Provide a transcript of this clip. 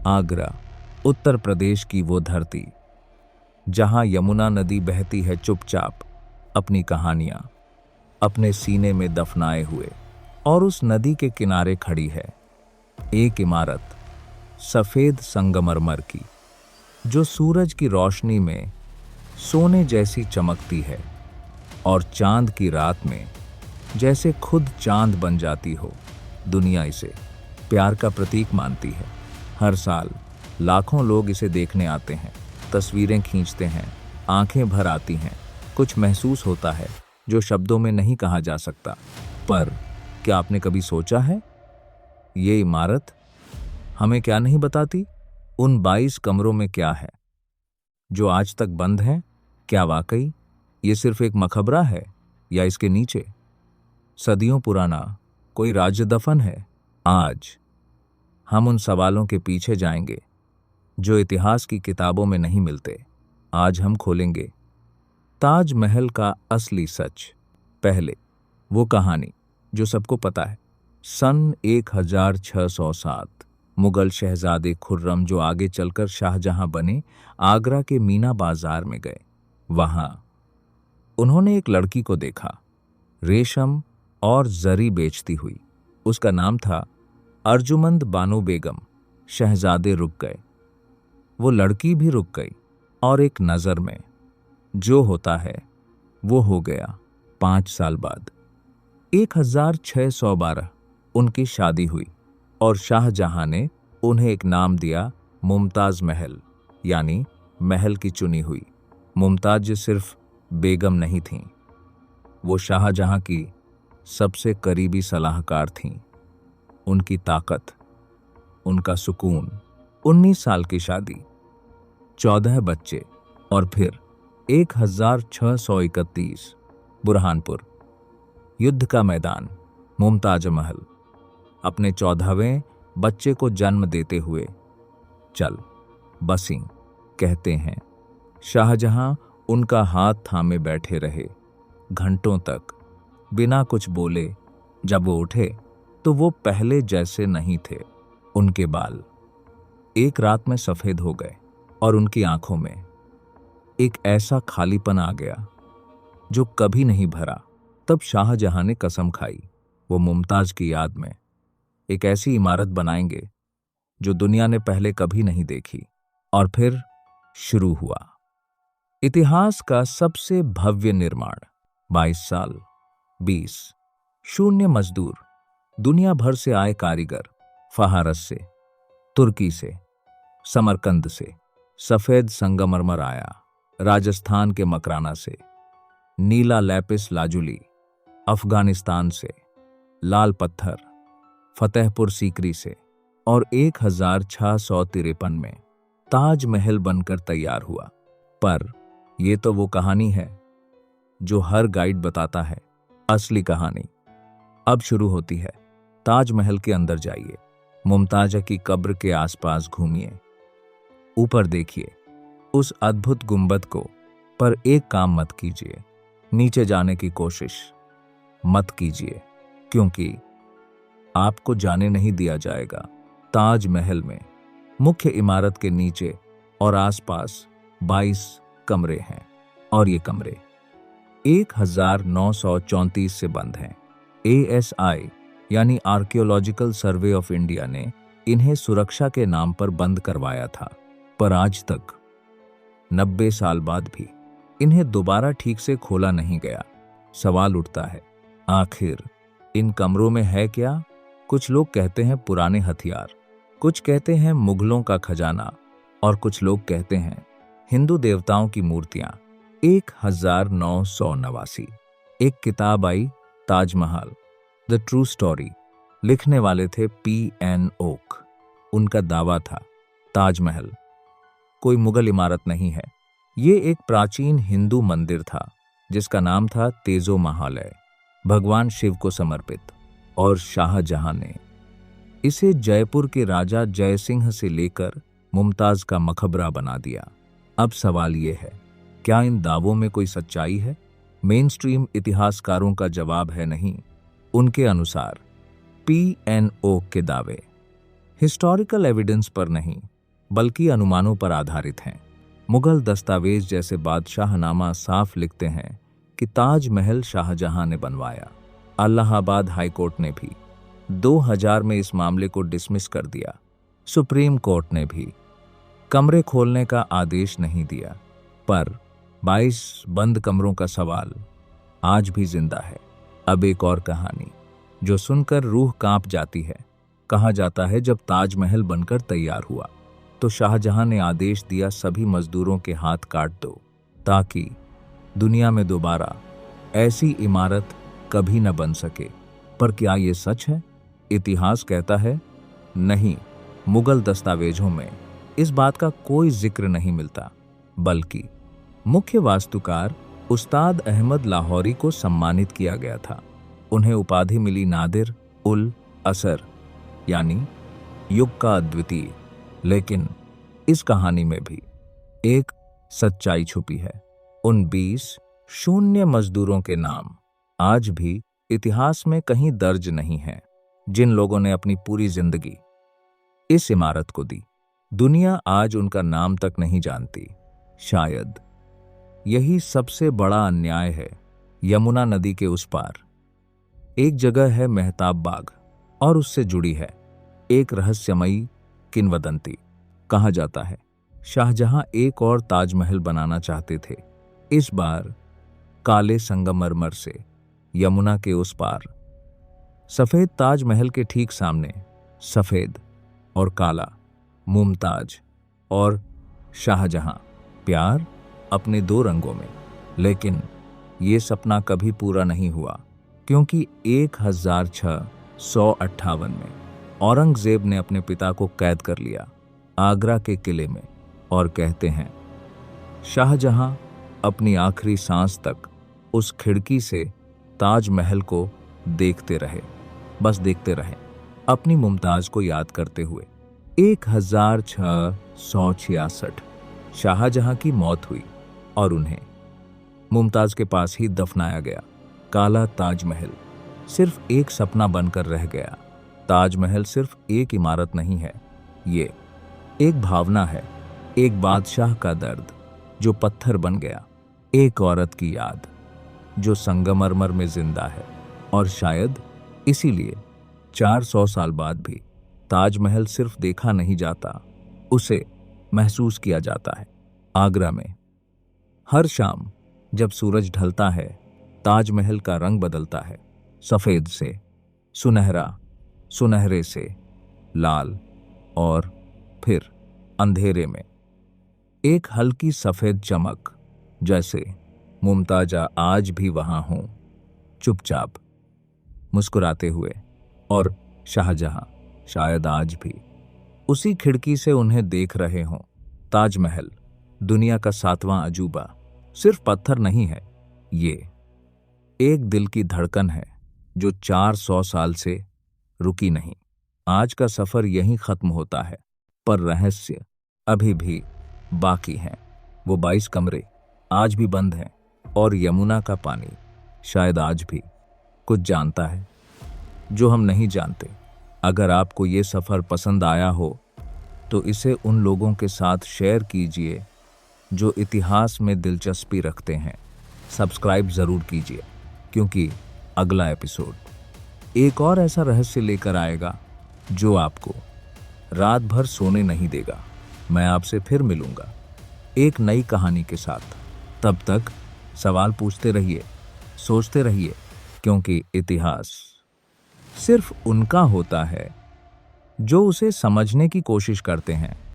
आगरा, उत्तर प्रदेश की वो धरती जहां यमुना नदी बहती है चुपचाप अपनी कहानियां अपने सीने में दफनाए हुए, और उस नदी के किनारे खड़ी है एक इमारत सफेद संगमरमर की, जो सूरज की रोशनी में सोने जैसी चमकती है और चांद की रात में जैसे खुद चांद बन जाती हो। दुनिया इसे प्यार का प्रतीक मानती है। हर साल लाखों लोग इसे देखने आते हैं, तस्वीरें खींचते हैं, आंखें भर आती हैं। कुछ महसूस होता है जो शब्दों में नहीं कहा जा सकता। पर क्या आपने कभी सोचा है, ये इमारत हमें क्या नहीं बताती? उन 22 कमरों में क्या है जो आज तक बंद है? क्या वाकई ये सिर्फ एक मकबरा है, या इसके नीचे सदियों पुराना कोई राज दफन है? आज हम उन सवालों के पीछे जाएंगे जो इतिहास की किताबों में नहीं मिलते। आज हम खोलेंगे ताजमहल का असली सच। पहले वो कहानी जो सबको पता है। सन 1607 मुगल शहजादे खुर्रम, जो आगे चलकर शाहजहां बने, आगरा के मीना बाजार में गए। वहां उन्होंने एक लड़की को देखा, रेशम और जरी बेचती हुई। उसका नाम था अर्जुमंद बानो बेगम। शहजादे रुक गए, वो लड़की भी रुक गई, और एक नज़र में जो होता है वो हो गया। 5 साल बाद 1612 उनकी शादी हुई, और शाहजहां ने उन्हें एक नाम दिया, मुमताज महल, यानी महल की चुनी हुई। मुमताज सिर्फ बेगम नहीं थीं, वो शाहजहां की सबसे करीबी सलाहकार थीं। उनकी ताकत, उनका सुकून। 19 साल की शादी, 14 बच्चे, और फिर 1631 बुरहानपुर युद्ध का मैदान। मुमताज महल अपने 14वें बच्चे को जन्म देते हुए चल बसी। कहते हैं शाहजहां उनका हाथ थामे बैठे रहे घंटों तक, बिना कुछ बोले। जब वो उठे तो वो पहले जैसे नहीं थे। उनके बाल एक रात में सफेद हो गए, और उनकी आंखों में एक ऐसा खालीपन आ गया जो कभी नहीं भरा। तब शाहजहां ने कसम खाई, वो मुमताज की याद में एक ऐसी इमारत बनाएंगे जो दुनिया ने पहले कभी नहीं देखी। और फिर शुरू हुआ इतिहास का सबसे भव्य निर्माण। 22 साल, 20 शून्य मजदूर, दुनिया भर से आए कारीगर, फहारस से, तुर्की से, समरकंद से, सफेद संगमरमर आया, राजस्थान के मकराना से, नीला लैपिस लाजुली अफगानिस्तान से, लाल पत्थर फतेहपुर सीकरी से, और 1653 में ताजमहल बनकर तैयार हुआ। पर यह तो वो कहानी है जो हर गाइड बताता है। असली कहानी अब शुरू होती है। ताजमहल के अंदर जाइए, मुमताज की कब्र के आसपास घूमिए, ऊपर देखिए उस अद्भुत गुंबद को। पर एक काम मत कीजिए, नीचे जाने की कोशिश मत कीजिए, क्योंकि आपको जाने नहीं दिया जाएगा। ताजमहल में मुख्य इमारत के नीचे और आसपास 22 कमरे हैं, और ये कमरे 1934 से बंद हैं। ASI यानी आर्कियोलॉजिकल सर्वे ऑफ इंडिया ने इन्हें सुरक्षा के नाम पर बंद करवाया था। पर आज तक 90 साल बाद भी इन्हें दोबारा ठीक से खोला नहीं गया। सवाल उठता है, आखिर इन कमरों में है क्या? कुछ लोग कहते हैं पुराने हथियार, कुछ कहते हैं मुगलों का खजाना, और कुछ लोग कहते हैं हिंदू देवताओं की मूर्तियां। 1989 एक किताब आई, ताजमहल द ट्रू स्टोरी। लिखने वाले थे P.N. ओक। उनका दावा था ताजमहल कोई मुगल इमारत नहीं है, ये एक प्राचीन हिंदू मंदिर था जिसका नाम था तेजो महालय, भगवान शिव को समर्पित। और शाहजहां ने इसे जयपुर के राजा जयसिंह से लेकर मुमताज का मकबरा बना दिया। अब सवाल ये है, क्या इन दावों में कोई सच्चाई है? मेन स्ट्रीम इतिहासकारों का जवाब है नहीं। उनके अनुसार P.N. ओक के दावे हिस्टोरिकल एविडेंस पर नहीं, बल्कि अनुमानों पर आधारित हैं। मुगल दस्तावेज जैसे बादशाहनामा साफ लिखते हैं कि ताजमहल शाहजहां ने बनवाया। इलाहाबाद हाईकोर्ट ने भी 2000 में इस मामले को डिसमिस कर दिया। सुप्रीम कोर्ट ने भी कमरे खोलने का आदेश नहीं दिया, पर 22 बंद कमरों का सवाल आज भी जिंदा है। अब एक और कहानी जो सुनकर रूह कांप जाती है। कहा जाता है जब ताजमहल बनकर तैयार हुआ तो शाहजहां ने आदेश दिया सभी मजदूरों के हाथ काट दो, ताकि दुनिया में दोबारा ऐसी इमारत कभी न बन सके। पर क्या ये सच है? इतिहास कहता है नहीं। मुगल दस्तावेजों में इस बात का कोई जिक्र नहीं मिलता, बल्कि मुख्य वास्तुकार उस्ताद अहमद लाहौरी को सम्मानित किया गया था। उन्हें उपाधि मिली नादिर उल असर, यानी युग का अद्वितीय। लेकिन इस कहानी में भी एक सच्चाई छुपी है। उन 20 शून्य मजदूरों के नाम आज भी इतिहास में कहीं दर्ज नहीं है, जिन लोगों ने अपनी पूरी जिंदगी इस इमारत को दी। दुनिया आज उनका नाम तक नहीं जानती। शायद यही सबसे बड़ा अन्याय है। यमुना नदी के उस पार एक जगह है मेहताब बाग, और उससे जुड़ी है एक रहस्यमयी किंवदंती। कहा जाता है शाहजहां एक और ताजमहल बनाना चाहते थे, इस बार काले संगमरमर से, यमुना के उस पार। सफेद ताजमहल के ठीक सामने सफेद और काला, मुमताज और शाहजहां, प्यार अपने 2 रंगों में। लेकिन ये सपना कभी पूरा नहीं हुआ, क्योंकि 1658 में औरंगजेब ने अपने पिता को कैद कर लिया आगरा के किले में। और कहते हैं शाहजहां अपनी आखिरी सांस तक उस खिड़की से ताजमहल को देखते रहे, बस देखते रहे, अपनी मुमताज को याद करते हुए। 1666 शाहजहां की मौत हुई और उन्हें मुमताज के पास ही दफनाया गया। काला ताजमहल सिर्फ एक सपना बनकर रह गया। ताजमहल सिर्फ एक इमारत नहीं है, ये एक भावना है, एक बादशाह का दर्द जो पत्थर बन गया, एक औरत की याद जो संगमरमर में जिंदा है। और शायद इसीलिए 400 साल बाद भी ताजमहल सिर्फ देखा नहीं जाता, उसे महसूस किया जाता है। आगरा में हर शाम जब सूरज ढलता है, ताजमहल का रंग बदलता है, सफेद से सुनहरा, सुनहरे से लाल, और फिर अंधेरे में एक हल्की सफेद चमक, जैसे मुमताजा आज भी वहां हों, चुपचाप मुस्कुराते हुए। और शाहजहां शायद आज भी उसी खिड़की से उन्हें देख रहे हों। ताजमहल दुनिया का 7वां अजूबा सिर्फ पत्थर नहीं है, ये एक दिल की धड़कन है जो 400 साल से रुकी नहीं। आज का सफर यहीं खत्म होता है, पर रहस्य अभी भी बाकी हैं। वो 22 कमरे आज भी बंद हैं, और यमुना का पानी शायद आज भी कुछ जानता है जो हम नहीं जानते। अगर आपको ये सफर पसंद आया हो तो इसे उन लोगों के साथ शेयर कीजिए जो इतिहास में दिलचस्पी रखते हैं। सब्सक्राइब जरूर कीजिए, क्योंकि अगला एपिसोड एक और ऐसा रहस्य लेकर आएगा जो आपको रात भर सोने नहीं देगा। मैं आपसे फिर मिलूंगा एक नई कहानी के साथ। तब तक सवाल पूछते रहिए, सोचते रहिए, क्योंकि इतिहास सिर्फ उनका होता है जो उसे समझने की कोशिश करते हैं।